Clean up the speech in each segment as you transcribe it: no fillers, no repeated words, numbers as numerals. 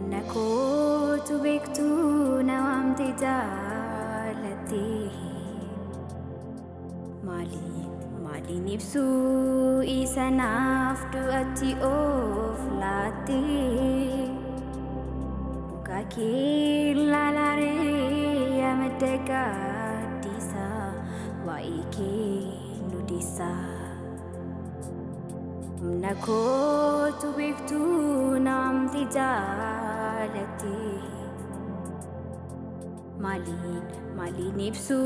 Nakotu bektu nawamte jalate Mali nipsu isanaftu ati of late Mukake lalare yamadega disa waike nudisa Nakotu bektu nawamte jalate Mali nipsu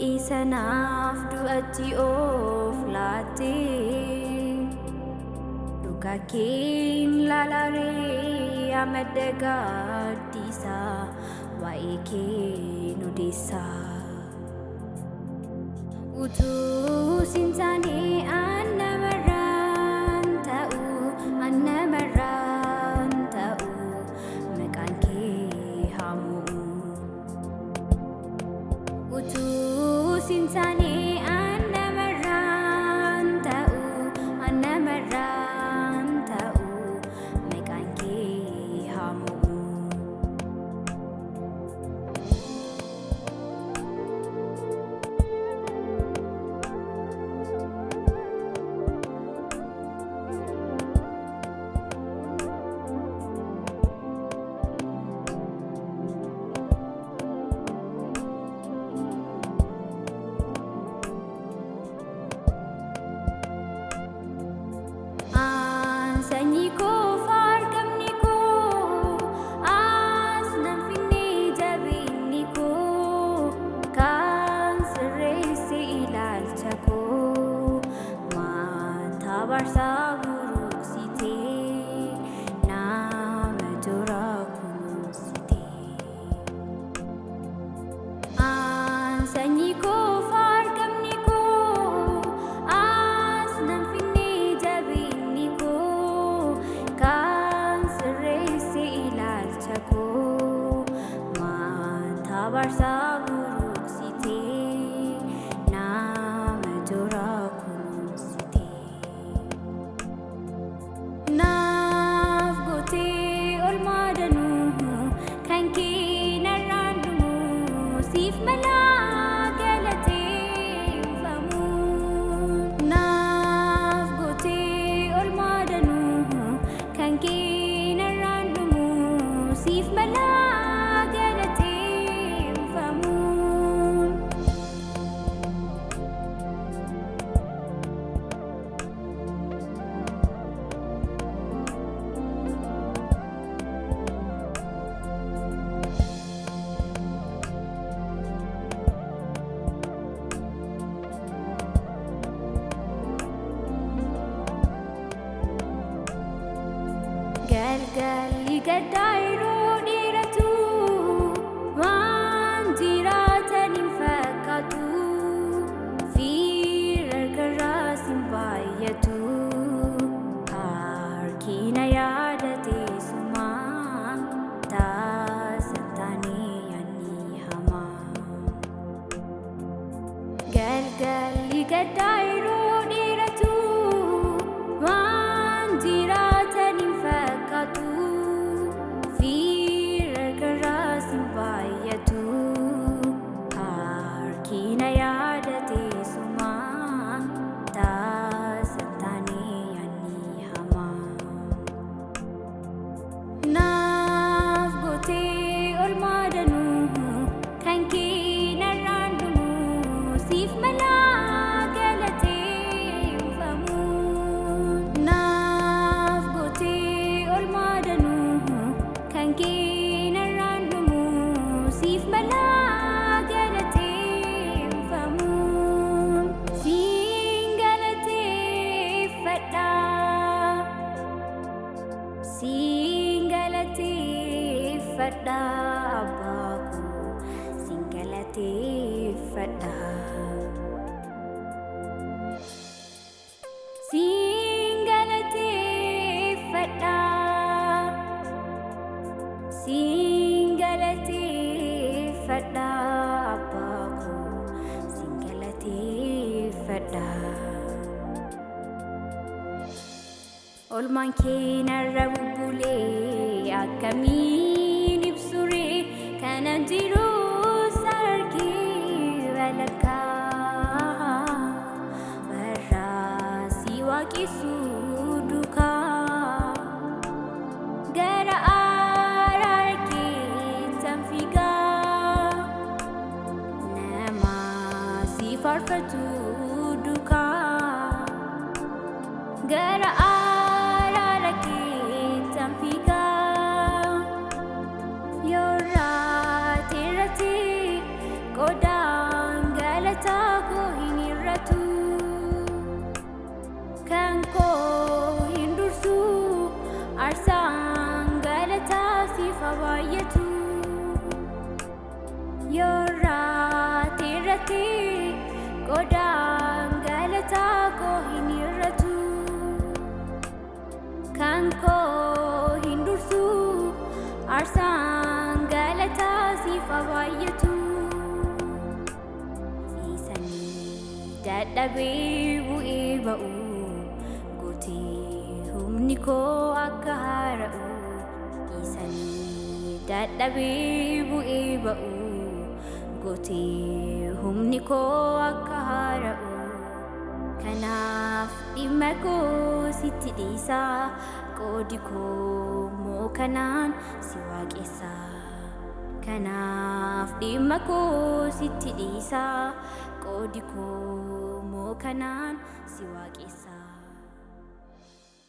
isanaftu ati of late Dukakin lalare amadega disa waike nudisa Utu sintani annamaran ta'u mekanke hamu Utu sintani annamaran ta'u mekanke hamu Sanyiko fargamniko as namfinne jabiniko kan sirreesse ilaalchako mata barsa buruksite nama jora kununsite sanyiko fargamniko as namfinne jabiniko kan sirreesse ilaalchako mata barsa buruksite nama jora kununsite naaf gootee olmaa danuu kan kee narraan dhumuu siif malaa galateeffamu naaf gootee olmaa danuu kan kee narraan dhumuu siif malaa galateeffamu Galgali gaddairo dheeratu waan jiraatan hin fakkaatu fiira garraas hin baay'atu harkina yaadateessuma taasiftaanii yaanni hamaa galgalli gaddairo dheeratu waan jiraatan hin fakkaatu fiira garraas hin baay'atu harkina yaadateessuma taasiftaanii yaanni hamaa naaf gootee olmaa danuu kan kee narraan dhumuu siif malaa galateeffamu naaf gootee olmaa danuu kan kee narraan dhumuu siif malaa galateeffamu siin galateeffadha siin galateeffadha abbaa koo siin galateeffadha olmaan kee narra bubbulee akkamiin ibsuree kanan jiru sararkee walakkaa warraa si waaqessuu duukaa gara araara keetti fiigaa nama si faarfatu duukaa gara araara keetti fiigaa yoo raate qodaan galataa koo hin hir'atu kan koo hin dursu aarsaan galataa siif haa baay'atu yoo raate qodaan galataa koo hin hir'atu kan koo hin dursu aarsaan galataa siif haa baay'atu dadhabee bu'ee ba'u gootee humni koo akka haara'u dhiisanii dadhabee bu'ee ba'u gootee humni koo akka haara'u kanaaf dhimma koo sitti dhiisaa qoodi koo moo kanaan si waaqessa kanaaf dhimma koo sitti dhiisaa qoodi koo moo kanaan si waaqessa